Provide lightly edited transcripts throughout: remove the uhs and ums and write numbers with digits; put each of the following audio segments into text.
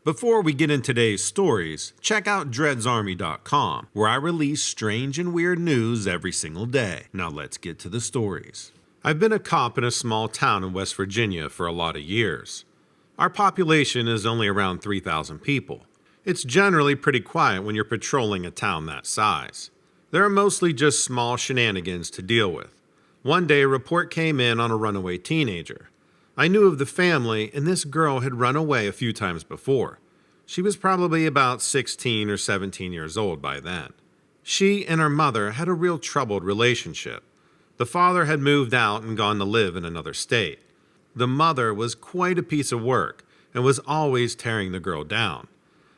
Before we get into today's stories, check out dreadsarmy.com, where I release strange and weird news every single day. Now let's get to the stories. I've been a cop in a small town in West Virginia for a lot of years. Our population is only around 3,000 people. It's generally pretty quiet when you're patrolling a town that size. There are mostly just small shenanigans to deal with. One day a report came in on a runaway teenager. I knew of the family, and this girl had run away a few times before. She was probably about 16 or 17 years old by then. She and her mother had a real troubled relationship. The father had moved out and gone to live in another state. The mother was quite a piece of work and was always tearing the girl down.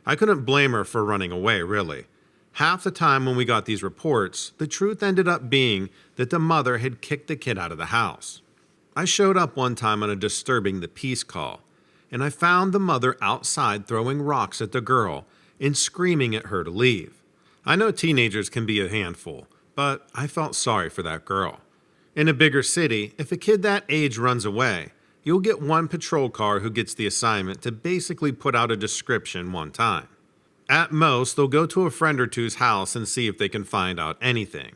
I couldn't blame her for running away, really. Half the time when we got these reports, the truth ended up being that the mother had kicked the kid out of the house. I showed up one time on a Disturbing the Peace call, and I found the mother outside throwing rocks at the girl and screaming at her to leave. I know teenagers can be a handful, but I felt sorry for that girl. In a bigger city, if a kid that age runs away, you'll get one patrol car who gets the assignment to basically put out a description one time. At most, they'll go to a friend or two's house and see if they can find out anything.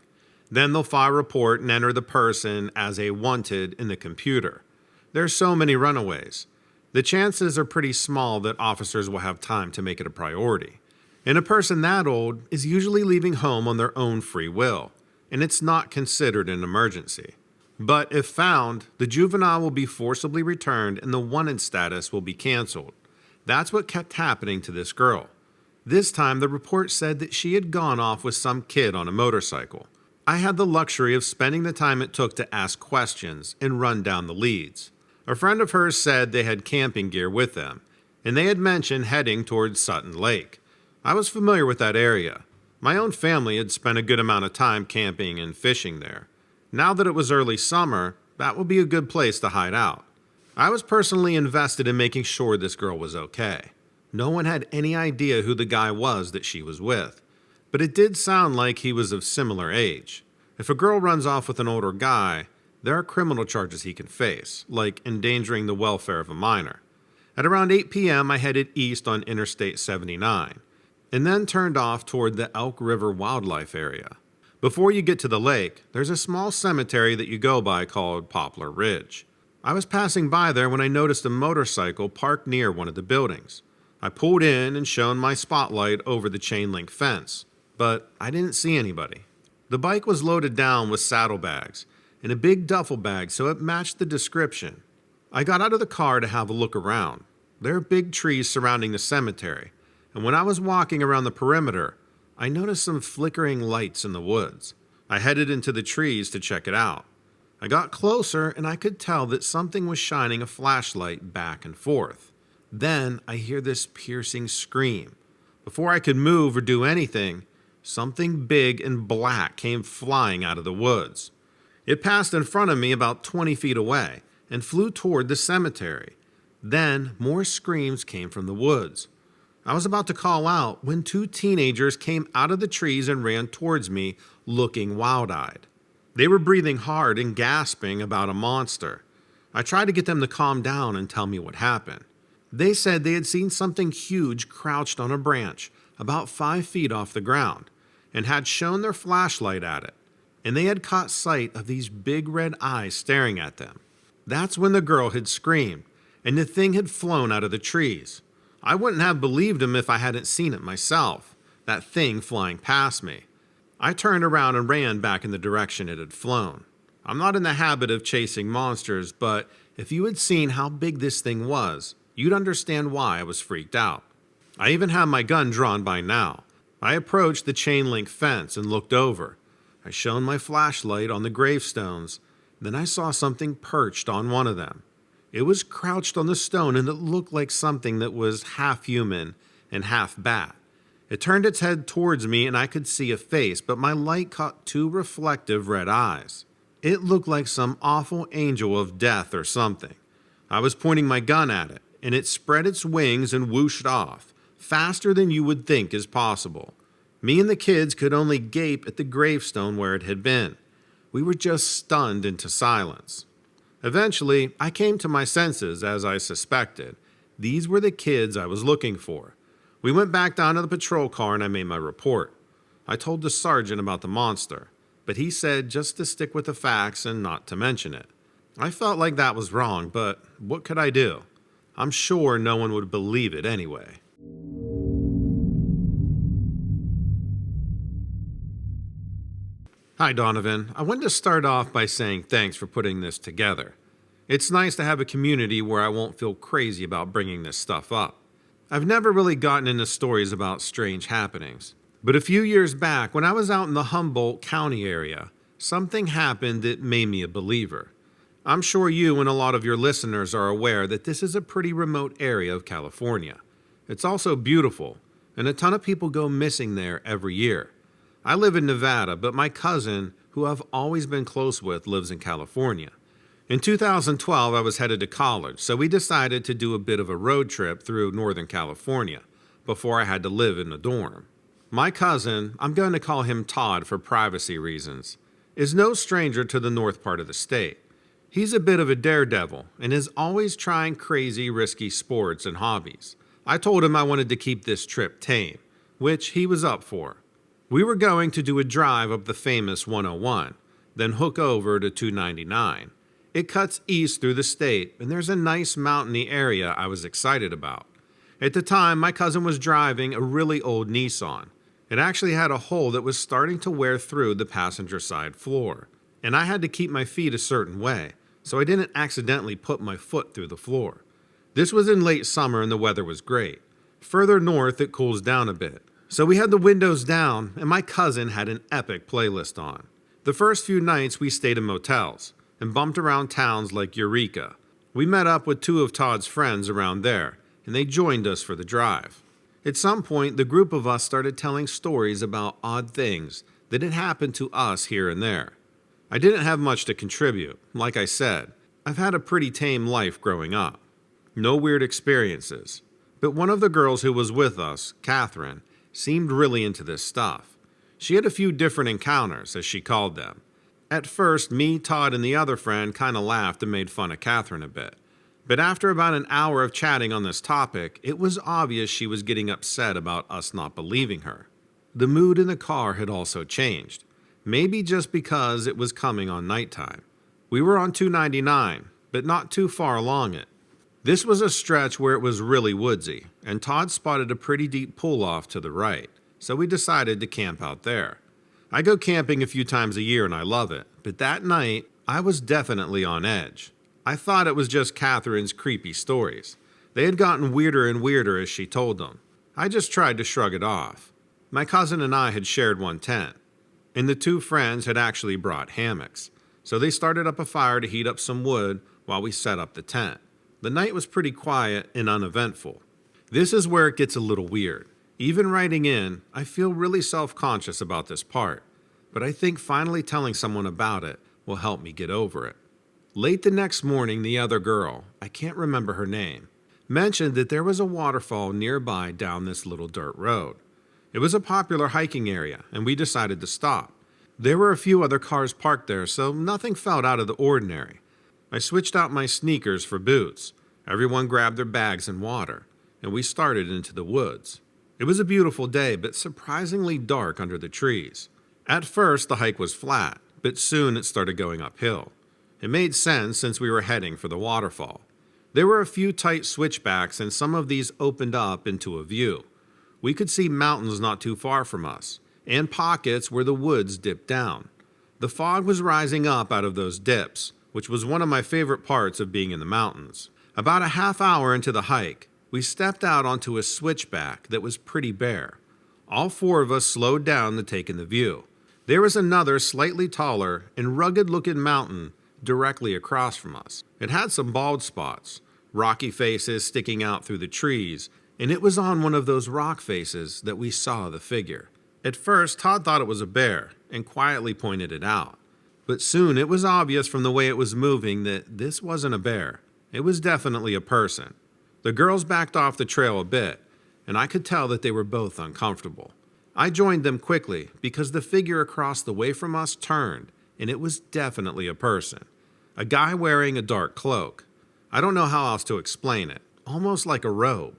Then they'll file a report and enter the person as a wanted in the computer. There are so many runaways. The chances are pretty small that officers will have time to make it a priority. And a person that old is usually leaving home on their own free will, and it's not considered an emergency. But if found, the juvenile will be forcibly returned and the wanted status will be canceled. That's what kept happening to this girl. This time the report said that she had gone off with some kid on a motorcycle. I had the luxury of spending the time it took to ask questions and run down the leads. A friend of hers said they had camping gear with them, and they had mentioned heading towards Sutton Lake. I was familiar with that area. My own family had spent a good amount of time camping and fishing there. Now that it was early summer, that would be a good place to hide out. I was personally invested in making sure this girl was okay. No one had any idea who the guy was that she was with. But it did sound like he was of similar age. If a girl runs off with an older guy, there are criminal charges he can face, like endangering the welfare of a minor. At around 8 p.m., I headed east on Interstate 79, and then turned off toward the Elk River Wildlife Area. Before you get to the lake, there's a small cemetery that you go by called Poplar Ridge. I was passing by there when I noticed a motorcycle parked near one of the buildings. I pulled in and shone my spotlight over the chain link fence, but I didn't see anybody. The bike was loaded down with saddlebags and a big duffel bag, so it matched the description. I got out of the car to have a look around. There are big trees surrounding the cemetery, and when I was walking around the perimeter, I noticed some flickering lights in the woods. I headed into the trees to check it out. I got closer and I could tell that something was shining a flashlight back and forth. Then I hear this piercing scream. Before I could move or do anything, something big and black came flying out of the woods. It passed in front of me about 20 feet away and flew toward the cemetery. Then more screams came from the woods. I was about to call out when two teenagers came out of the trees and ran towards me, looking wild-eyed. They were breathing hard and gasping about a monster. I tried to get them to calm down and tell me what happened. They said they had seen something huge crouched on a branch about 5 feet off the ground and had shone their flashlight at it, and they had caught sight of these big red eyes staring at them. That's when the girl had screamed, and the thing had flown out of the trees. I wouldn't have believed him if I hadn't seen it myself, that thing flying past me. I turned around and ran back in the direction it had flown. I'm not in the habit of chasing monsters, but if you had seen how big this thing was, you'd understand why I was freaked out. I even had my gun drawn by now. I approached the chain link fence and looked over. I shone my flashlight on the gravestones. Then I saw something perched on one of them. It was crouched on the stone and it looked like something that was half human and half bat. It turned its head towards me and I could see a face, but my light caught two reflective red eyes. It looked like some awful angel of death or something. I was pointing my gun at it, and it spread its wings and whooshed off, faster than you would think is possible. Me and the kids could only gape at the gravestone where it had been. We were just stunned into silence. Eventually, I came to my senses, as I suspected, These were the kids I was looking for. We went back down to the patrol car and I made my report. I told the sergeant about the monster, but he said just to stick with the facts and not to mention it. I felt like that was wrong, but what could I do? I'm sure no one would believe it anyway. Hi Donovan, I wanted to start off by saying thanks for putting this together. It's nice to have a community where I won't feel crazy about bringing this stuff up. I've never really gotten into stories about strange happenings, but a few years back when I was out in the Humboldt County area, something happened that made me a believer. I'm sure you and a lot of your listeners are aware that this is a pretty remote area of California. It's also beautiful, and a ton of people go missing there every year. I live in Nevada, but my cousin, who I've always been close with, lives in California. In 2012, I was headed to college, so we decided to do a bit of a road trip through Northern California before I had to live in the dorm. My cousin, I'm going to call him Todd for privacy reasons, is no stranger to the north part of the state. He's a bit of a daredevil and is always trying crazy, risky sports and hobbies. I told him I wanted to keep this trip tame, which he was up for. We were going to do a drive up the famous 101, then hook over to 299. It cuts east through the state, and there's a nice mountainy area I was excited about. At the time, my cousin was driving a really old Nissan. It actually had a hole that was starting to wear through the passenger side floor, and I had to keep my feet a certain way, so I didn't accidentally put my foot through the floor. This was in late summer and the weather was great. Further north, it cools down a bit. So we had the windows down, and my cousin had an epic playlist on. The first few nights we stayed in motels and bumped around towns like Eureka. We met up with two of Todd's friends around there, and they joined us for the drive. At some point, the group of us started telling stories about odd things that had happened to us here and there. I didn't have much to contribute. Like I said, I've had a pretty tame life growing up. No weird experiences. But one of the girls who was with us, Catherine, seemed really into this stuff. She had a few different encounters, as she called them. At first, me, Todd, and the other friend kind of laughed and made fun of Catherine a bit. But after about an hour of chatting on this topic, it was obvious she was getting upset about us not believing her. The mood in the car had also changed. Maybe just because it was coming on nighttime. We were on 299, but not too far along it. This was a stretch where it was really woodsy, and Todd spotted a pretty deep pull-off to the right, so we decided to camp out there. I go camping a few times a year and I love it, but that night, I was definitely on edge. I thought it was just Catherine's creepy stories. They had gotten weirder and weirder as she told them. I just tried to shrug it off. My cousin and I had shared one tent, and the two friends had actually brought hammocks, so they started up a fire to heat up some wood while we set up the tent. The night was pretty quiet and uneventful. This is where it gets a little weird. Even writing in, I feel really self-conscious about this part, but I think finally telling someone about it will help me get over it. Late the next morning, the other girl, I can't remember her name, mentioned that there was a waterfall nearby down this little dirt road. It was a popular hiking area, and we decided to stop. There were a few other cars parked there, so nothing felt out of the ordinary. I switched out my sneakers for boots. Everyone grabbed their bags and water, and we started into the woods. It was a beautiful day, but surprisingly dark under the trees. At first, the hike was flat, but soon it started going uphill. It made sense since we were heading for the waterfall. There were a few tight switchbacks, and some of these opened up into a view. We could see mountains not too far from us, and pockets where the woods dipped down. The fog was rising up out of those dips, which was one of my favorite parts of being in the mountains. About a half hour into the hike, we stepped out onto a switchback that was pretty bare. All four of us slowed down to take in the view. There was another slightly taller and rugged-looking mountain directly across from us. It had some bald spots, rocky faces sticking out through the trees, and it was on one of those rock faces that we saw the figure. At first, Todd thought it was a bear and quietly pointed it out. But soon it was obvious from the way it was moving that this wasn't a bear. It was definitely a person. The girls backed off the trail a bit, and I could tell that they were both uncomfortable. I joined them quickly because the figure across the way from us turned, and it was definitely a person. A guy wearing a dark cloak. I don't know how else to explain it. almost like a robe.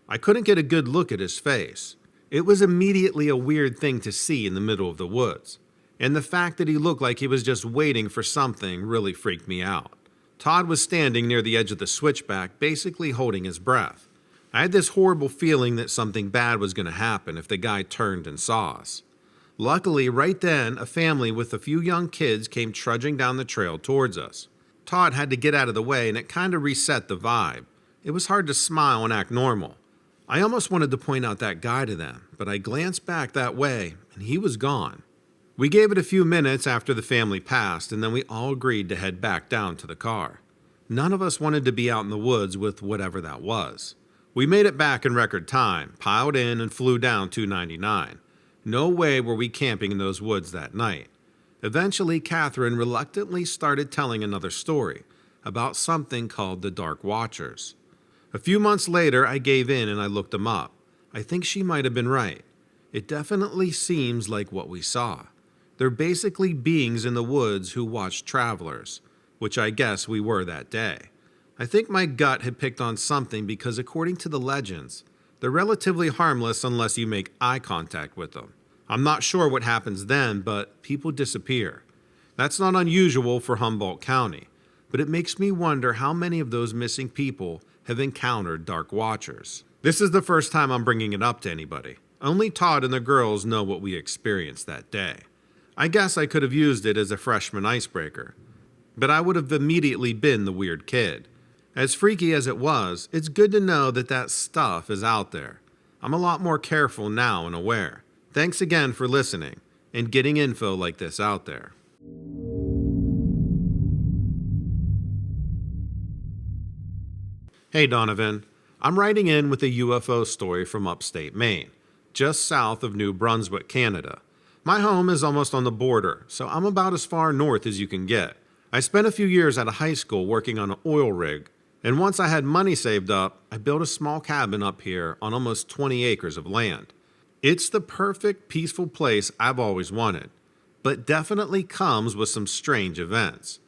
I couldn't get a good look at his face. It was immediately a weird thing to see in the middle of the woods, and the fact that he looked like he was just waiting for something really freaked me out. Todd was standing near the edge of the switchback, basically holding his breath. I had this horrible feeling that something bad was going to happen if the guy turned and saw us. Luckily, right then, a family with a few young kids came trudging down the trail towards us. Todd had to get out of the way, and it kind of reset the vibe. It was hard to smile and act normal. I almost wanted to point out that guy to them, but I glanced back that way, and he was gone. We gave it a few minutes after the family passed, and then we all agreed to head back down to the car. None of us wanted to be out in the woods with whatever that was. We made it back in record time, piled in, and flew down 299. No way were we camping in those woods that night. Eventually, Catherine reluctantly started telling another story about something called the Dark Watchers. A few months later, I gave in and I looked them up. I think she might have been right. It definitely seems like what we saw. They're basically beings in the woods who watch travelers, which I guess we were that day. I think my gut had picked on something because according to the legends, they're relatively harmless unless you make eye contact with them. I'm not sure what happens then, but people disappear. That's not unusual for Humboldt County, but it makes me wonder how many of those missing people have encountered Dark Watchers. This is the first time I'm bringing it up to anybody. Only Todd and the girls know what we experienced that day. I guess I could have used it as a freshman icebreaker, but I would have immediately been the weird kid. As freaky as it was, it's good to know that that stuff is out there. I'm a lot more careful now and aware. Thanks again for listening and getting info like this out there. Hey Donovan, I'm writing in with a UFO story from upstate Maine, just south of New Brunswick, Canada. My home is almost on the border, so I'm about as far north as you can get. I spent a few years at a high school working on an oil rig, and once I had money saved up, I built a small cabin up here on almost 20 acres of land. It's the perfect, peaceful place I've always wanted, but definitely comes with some strange events.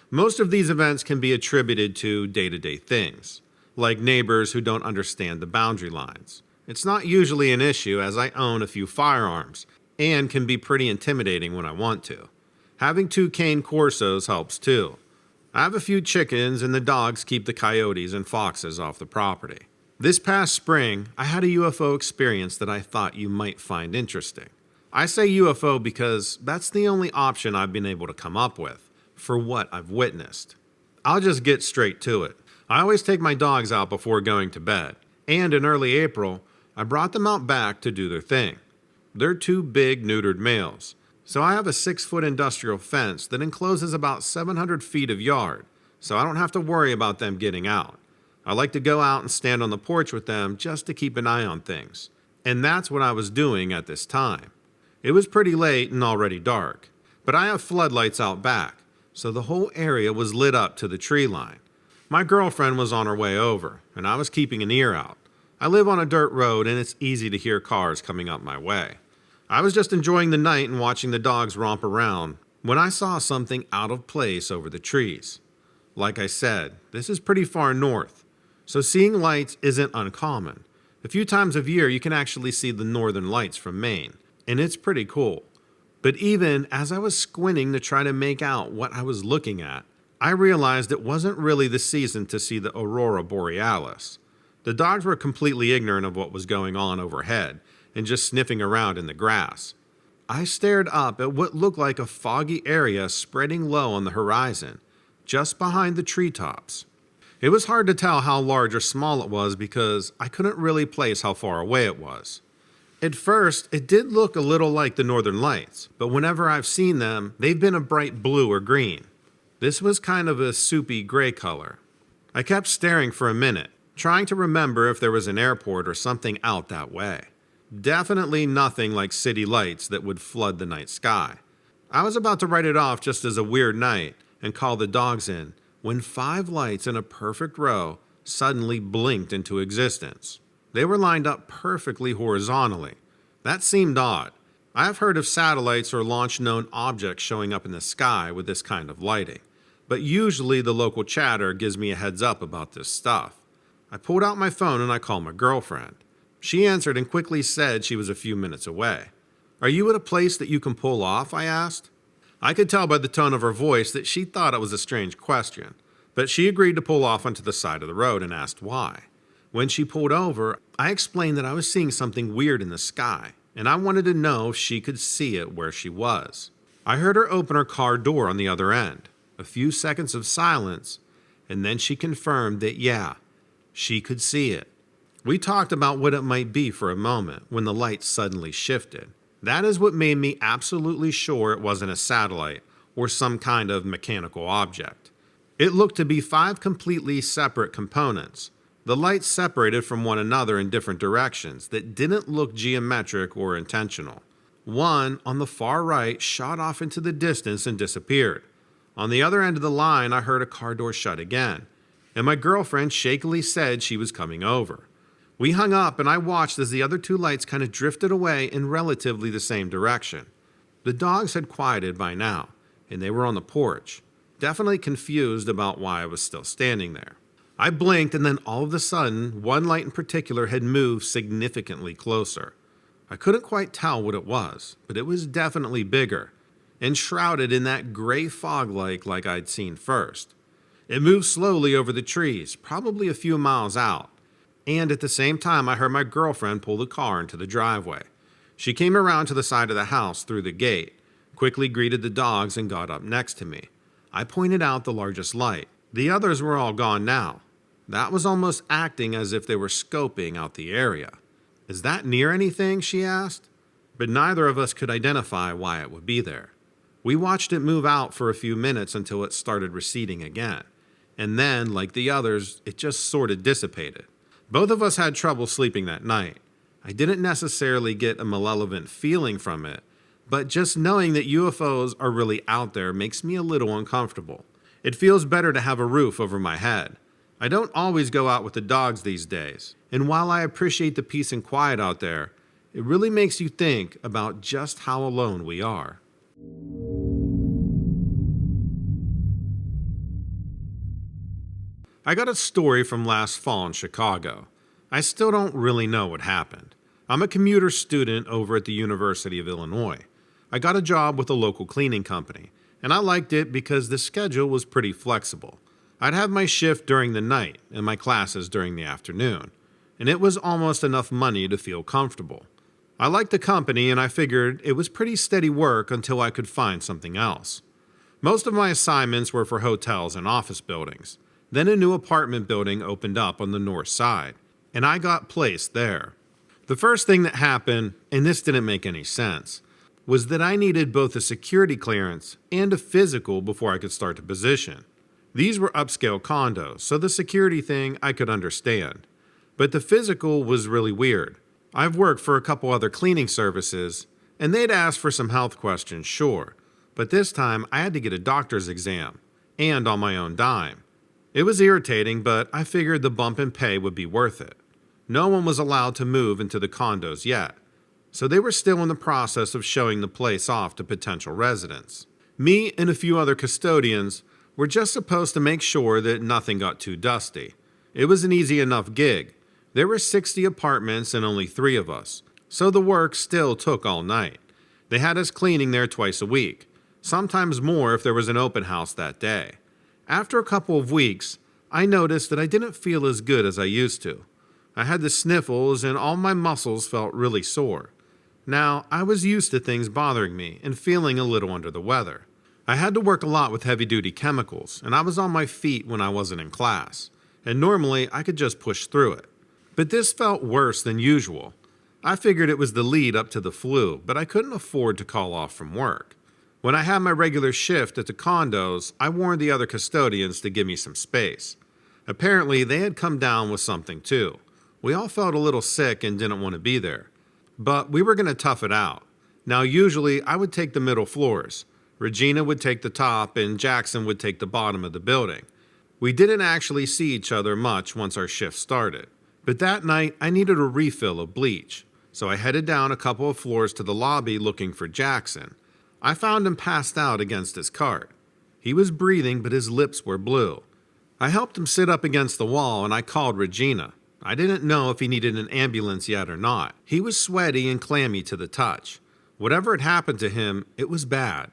Most of these events can be attributed to day-to-day things, like neighbors who don't understand the boundary lines. It's not usually an issue as I own a few firearms and can be pretty intimidating when I want to. Having 2 cane Corsos helps too. I have a few chickens and the dogs keep the coyotes and foxes off the property. This past spring, I had a UFO experience that I thought you might find interesting. I say UFO because that's the only option I've been able to come up with for what I've witnessed. I'll just get straight to it. I always take my dogs out before going to bed, and in early April, I brought them out back to do their thing. They're 2 big neutered males, so I have a 6-foot industrial fence that encloses about 700 feet of yard, so I don't have to worry about them getting out. I like to go out and stand on the porch with them just to keep an eye on things, and that's what I was doing at this time. It was pretty late and already dark, but I have floodlights out back, so the whole area was lit up to the tree line. My girlfriend was on her way over, and I was keeping an ear out. I live on a dirt road, and it's easy to hear cars coming up my way. I was just enjoying the night and watching the dogs romp around when I saw something out of place over the trees. Like I said, this is pretty far north, so seeing lights isn't uncommon. A few times a year, you can actually see the northern lights from Maine, and it's pretty cool. But even as I was squinting to try to make out what I was looking at, I realized it wasn't really the season to see the aurora borealis. The dogs were completely ignorant of what was going on overhead and just sniffing around in the grass. I stared up at what looked like a foggy area spreading low on the horizon, just behind the treetops. It was hard to tell how large or small it was because I couldn't really place how far away it was. At first, it did look a little like the northern lights, but whenever I've seen them, they've been a bright blue or green. This was kind of a soupy gray color. I kept staring for a minute, trying to remember if there was an airport or something out that way. Definitely nothing like city lights that would flood the night sky. I was about to write it off just as a weird night and call the dogs in when 5 lights in a perfect row suddenly blinked into existence. They were lined up perfectly horizontally. That seemed odd. I have heard of satellites or launch-known objects showing up in the sky with this kind of lighting, but usually the local chatter gives me a heads up about this stuff. I pulled out my phone and I called my girlfriend. She answered and quickly said she was a few minutes away. "Are you at a place that you can pull off?" I asked. I could tell by the tone of her voice that she thought it was a strange question, but she agreed to pull off onto the side of the road and asked why. When she pulled over, I explained that I was seeing something weird in the sky, and I wanted to know if she could see it where she was. I heard her open her car door on the other end. A few seconds of silence, and then she confirmed that yeah, she could see it. We talked about what it might be for a moment when the light suddenly shifted. That is what made me absolutely sure it wasn't a satellite or some kind of mechanical object. It looked to be 5 completely separate components. The lights separated from one another in different directions that didn't look geometric or intentional. One, on the far right, shot off into the distance and disappeared. On the other end of the line, I heard a car door shut again, and my girlfriend shakily said she was coming over. We hung up and I watched as the other 2 lights kind of drifted away in relatively the same direction. The dogs had quieted by now, and they were on the porch, definitely confused about why I was still standing there. I blinked and then all of a sudden, one light in particular had moved significantly closer. I couldn't quite tell what it was, but it was definitely bigger, and shrouded in that gray fog like I'd seen first. It moved slowly over the trees, probably a few miles out. And at the same time, I heard my girlfriend pull the car into the driveway. She came around to the side of the house through the gate, quickly greeted the dogs, and got up next to me. I pointed out the largest light. The others were all gone now. That was almost acting as if they were scoping out the area. "Is that near anything?" she asked. But neither of us could identify why it would be there. We watched it move out for a few minutes until it started receding again. And then, like the others, it just sort of dissipated. Both of us had trouble sleeping that night. I didn't necessarily get a malevolent feeling from it, but just knowing that UFOs are really out there makes me a little uncomfortable. It feels better to have a roof over my head. I don't always go out with the dogs these days, and while I appreciate the peace and quiet out there, it really makes you think about just how alone we are. I got a story from last fall in Chicago. I still don't really know what happened. I'm a commuter student over at the University of Illinois. I got a job with a local cleaning company, and I liked it because the schedule was pretty flexible. I'd have my shift during the night and my classes during the afternoon, and it was almost enough money to feel comfortable. I liked the company and I figured it was pretty steady work until I could find something else. Most of my assignments were for hotels and office buildings. Then a new apartment building opened up on the north side, and I got placed there. The first thing that happened, and this didn't make any sense, was that I needed both a security clearance and a physical before I could start the position. These were upscale condos, so the security thing I could understand. But the physical was really weird. I've worked for a couple other cleaning services, and they'd asked for some health questions, sure, but this time I had to get a doctor's exam, and on my own dime. It was irritating, but I figured the bump in pay would be worth it. No one was allowed to move into the condos yet, so they were still in the process of showing the place off to potential residents. Me and a few other custodians were just supposed to make sure that nothing got too dusty. It was an easy enough gig. There were 60 apartments and only 3 of us, so the work still took all night. They had us cleaning there twice a week, sometimes more if there was an open house that day. After a couple of weeks, I noticed that I didn't feel as good as I used to. I had the sniffles and all my muscles felt really sore. Now, I was used to things bothering me and feeling a little under the weather. I had to work a lot with heavy-duty chemicals, and I was on my feet when I wasn't in class, and normally I could just push through it. But this felt worse than usual. I figured it was the lead up to the flu, but I couldn't afford to call off from work. When I had my regular shift at the condos, I warned the other custodians to give me some space. Apparently, they had come down with something too. We all felt a little sick and didn't want to be there. But we were going to tough it out. Now, usually, I would take the middle floors. Regina would take the top, and Jackson would take the bottom of the building. We didn't actually see each other much once our shift started. But that night, I needed a refill of bleach, so I headed down a couple of floors to the lobby looking for Jackson. I found him passed out against his cart. He was breathing, but his lips were blue. I helped him sit up against the wall and I called Regina. I didn't know if he needed an ambulance yet or not. He was sweaty and clammy to the touch. Whatever had happened to him, it was bad.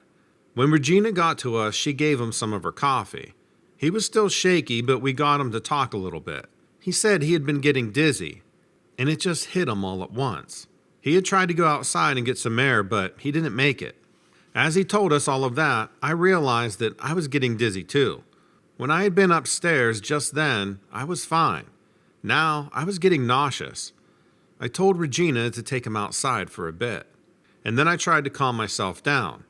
When Regina got to us, she gave him some of her coffee. He was still shaky, but we got him to talk a little bit. He said he had been getting dizzy, and it just hit him all at once. He had tried to go outside and get some air, but he didn't make it. As he told us all of that, I realized that I was getting dizzy too. When I had been upstairs just then, I was fine. Now, I was getting nauseous. I told Regina to take him outside for a bit. And then I tried to calm myself down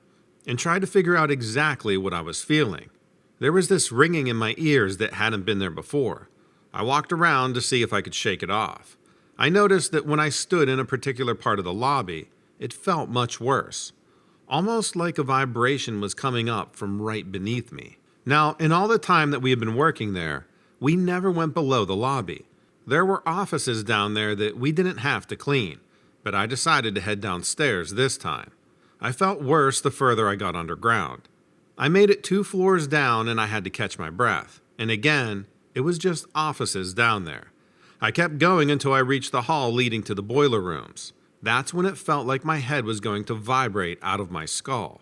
and tried to figure out exactly what I was feeling. There was this ringing in my ears that hadn't been there before. I walked around to see if I could shake it off. I noticed that when I stood in a particular part of the lobby, it felt much worse. Almost like a vibration was coming up from right beneath me. Now, in all the time that we had been working there, we never went below the lobby. There were offices down there that we didn't have to clean, but I decided to head downstairs this time. I felt worse the further I got underground. I made it 2 floors down and I had to catch my breath. And again, it was just offices down there. I kept going until I reached the hall leading to the boiler rooms. That's when it felt like my head was going to vibrate out of my skull.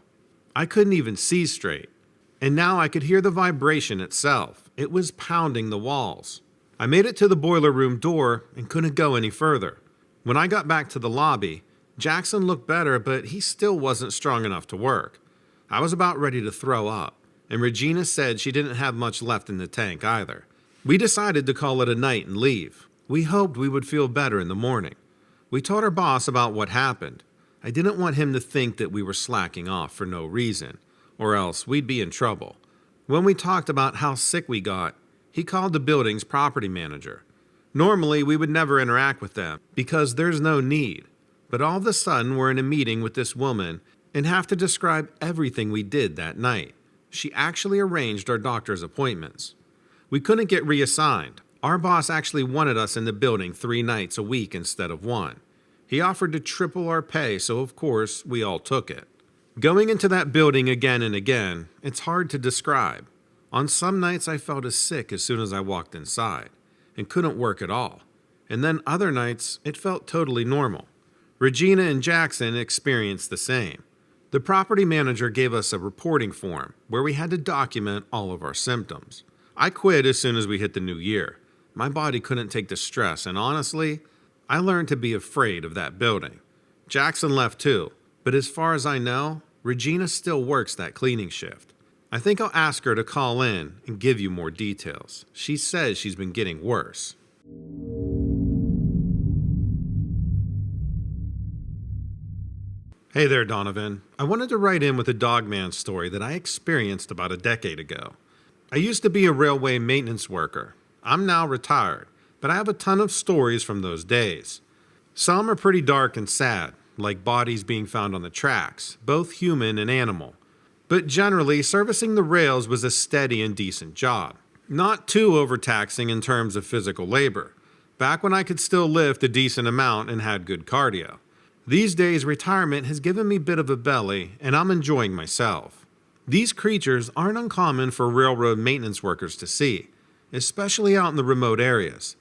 I couldn't even see straight. And now I could hear the vibration itself. It was pounding the walls. I made it to the boiler room door and couldn't go any further. When I got back to the lobby, Jackson looked better, but he still wasn't strong enough to work. I was about ready to throw up, and Regina said she didn't have much left in the tank either. We decided to call it a night and leave. We hoped we would feel better in the morning. We told our boss about what happened. I didn't want him to think that we were slacking off for no reason, or else we'd be in trouble. When we talked about how sick we got, he called the building's property manager. Normally, we would never interact with them because there's no need. But all of a sudden, we're in a meeting with this woman and have to describe everything we did that night. She actually arranged our doctor's appointments. We couldn't get reassigned. Our boss actually wanted us in the building 3 nights a week instead of 1. He offered to triple our pay, so of course, we all took it. Going into that building again and again, it's hard to describe. On some nights, I felt as sick as soon as I walked inside and couldn't work at all. And then other nights, it felt totally normal. Regina and Jackson experienced the same. The property manager gave us a reporting form where we had to document all of our symptoms. I quit as soon as we hit the new year. My body couldn't take the stress, and honestly, I learned to be afraid of that building. Jackson left too, but as far as I know, Regina still works that cleaning shift. I think I'll ask her to call in and give you more details. She says she's been getting worse. Hey there, Donovan. I wanted to write in with a dogman story that I experienced about a decade ago. I used to be a railway maintenance worker. I'm now retired, but I have a ton of stories from those days. Some are pretty dark and sad, like bodies being found on the tracks, both human and animal. But generally, servicing the rails was a steady and decent job. Not too overtaxing in terms of physical labor, back when I could still lift a decent amount and had good cardio. These days, retirement has given me a bit of a belly, and I'm enjoying myself. These creatures aren't uncommon for railroad maintenance workers to see, especially out in the remote areas.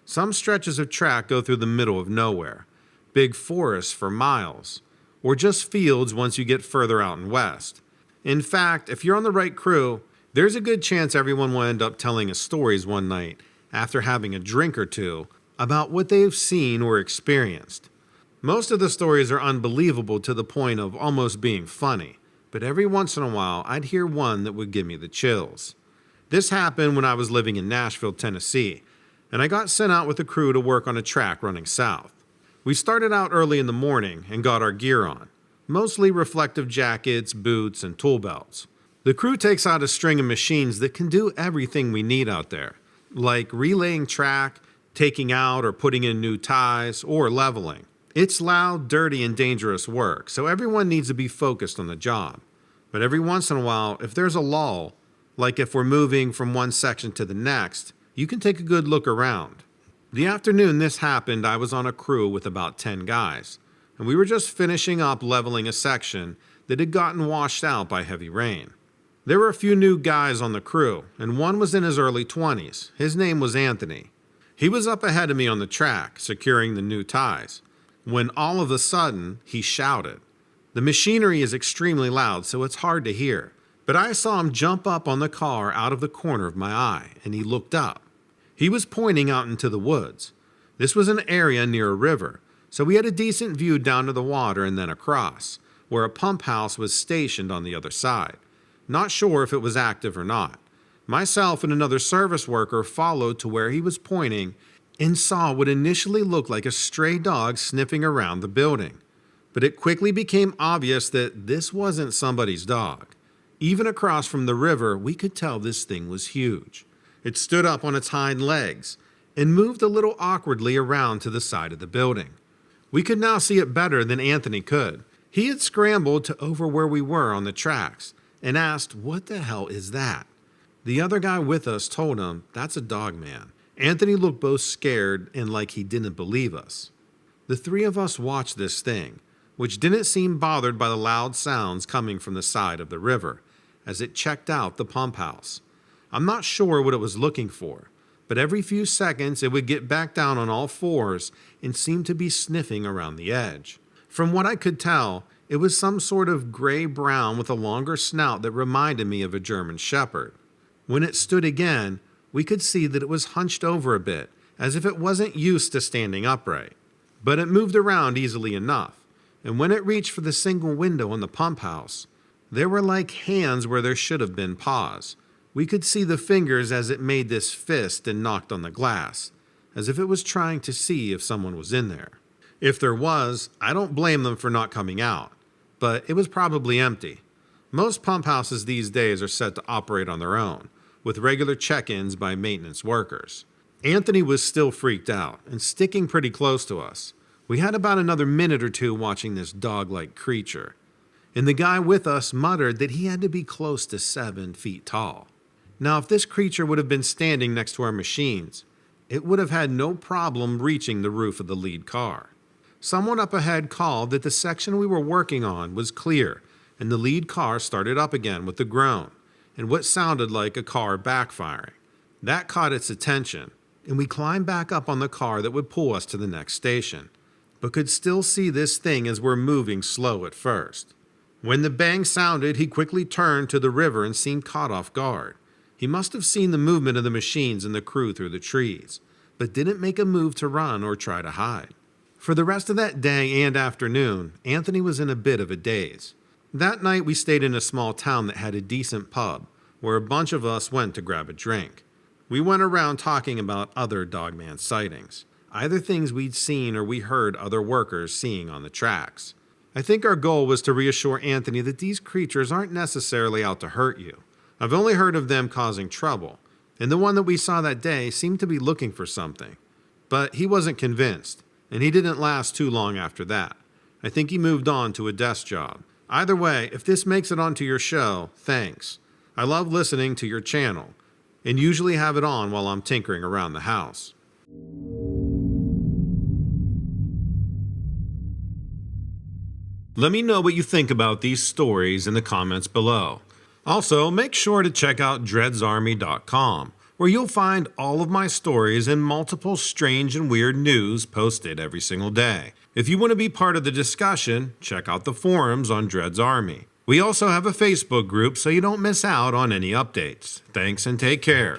Some stretches of track go through the middle of nowhere, big forests for miles, or just fields once you get further out and west. In fact, if you're on the right crew, there's a good chance everyone will end up telling us stories one night after having a drink or two about what they've seen or experienced. Most of the stories are unbelievable to the point of almost being funny, but every once in a while I'd hear one that would give me the chills. This happened when I was living in Nashville, Tennessee, and I got sent out with a crew to work on a track running south. We started out early in the morning and got our gear on, mostly reflective jackets, boots, and tool belts. The crew takes out a string of machines that can do everything we need out there, like relaying track, taking out or putting in new ties, or leveling. It's loud, dirty, and dangerous work, so everyone needs to be focused on the job. But every once in a while, if there's a lull, like if we're moving from one section to the next, you can take a good look around. The afternoon this happened, I was on a crew with about 10 guys, and we were just finishing up leveling a section that had gotten washed out by heavy rain. There were a few new guys on the crew, and one was in his early 20s. His name was Anthony. He was up ahead of me on the track, securing the new ties, when all of a sudden, he shouted. The machinery is extremely loud, so it's hard to hear, but I saw him jump up on the car out of the corner of my eye, and he looked up. He was pointing out into the woods. This was an area near a river, so we had a decent view down to the water and then across, where a pump house was stationed on the other side. Not sure if it was active or not. Myself and another service worker followed to where he was pointing and saw what initially looked like a stray dog sniffing around the building. But it quickly became obvious that this wasn't somebody's dog. Even across from the river, we could tell this thing was huge. It stood up on its hind legs and moved a little awkwardly around to the side of the building. We could now see it better than Anthony could. He had scrambled to over where we were on the tracks and asked, "What the hell is that?" The other guy with us told him, "That's a dogman." Anthony looked both scared and like he didn't believe us. The three of us watched this thing, which didn't seem bothered by the loud sounds coming from the side of the river, as it checked out the pump house. I'm not sure what it was looking for, but every few seconds it would get back down on all fours and seem to be sniffing around the edge. From what I could tell, it was some sort of gray-brown with a longer snout that reminded me of a German shepherd. When it stood again, we could see that it was hunched over a bit, as if it wasn't used to standing upright. But it moved around easily enough, and when it reached for the single window in the pump house, there were like hands where there should have been paws. We could see the fingers as it made this fist and knocked on the glass, as if it was trying to see if someone was in there. If there was, I don't blame them for not coming out, but it was probably empty. Most pump houses these days are set to operate on their own, with regular check-ins by maintenance workers. Anthony was still freaked out and sticking pretty close to us. We had about another minute or two watching this dog-like creature, and the guy with us muttered that he had to be close to 7 feet tall. Now, if this creature would have been standing next to our machines, it would have had no problem reaching the roof of the lead car. Someone up ahead called that the section we were working on was clear, and the lead car started up again with a groan and what sounded like a car backfiring. That caught its attention, and we climbed back up on the car that would pull us to the next station, but could still see this thing as we're moving slow at first. When the bang sounded, he quickly turned to the river and seemed caught off guard. He must have seen the movement of the machines and the crew through the trees, but didn't make a move to run or try to hide. For the rest of that day and afternoon, Anthony was in a bit of a daze. That night we stayed in a small town that had a decent pub, where a bunch of us went to grab a drink. We went around talking about other dogman sightings, either things we'd seen or we heard other workers seeing on the tracks. I think our goal was to reassure Anthony that these creatures aren't necessarily out to hurt you. I've only heard of them causing trouble, and the one that we saw that day seemed to be looking for something. But he wasn't convinced, and he didn't last too long after that. I think he moved on to a desk job. Either way, if this makes it onto your show, thanks. I love listening to your channel, and usually have it on while I'm tinkering around the house. Let me know what you think about these stories in the comments below. Also, make sure to check out dreadsarmy.com, where you'll find all of my stories and multiple strange and weird news posted every single day. If you want to be part of the discussion, check out the forums on Dread's Army. We also have a Facebook group so you don't miss out on any updates. Thanks and take care.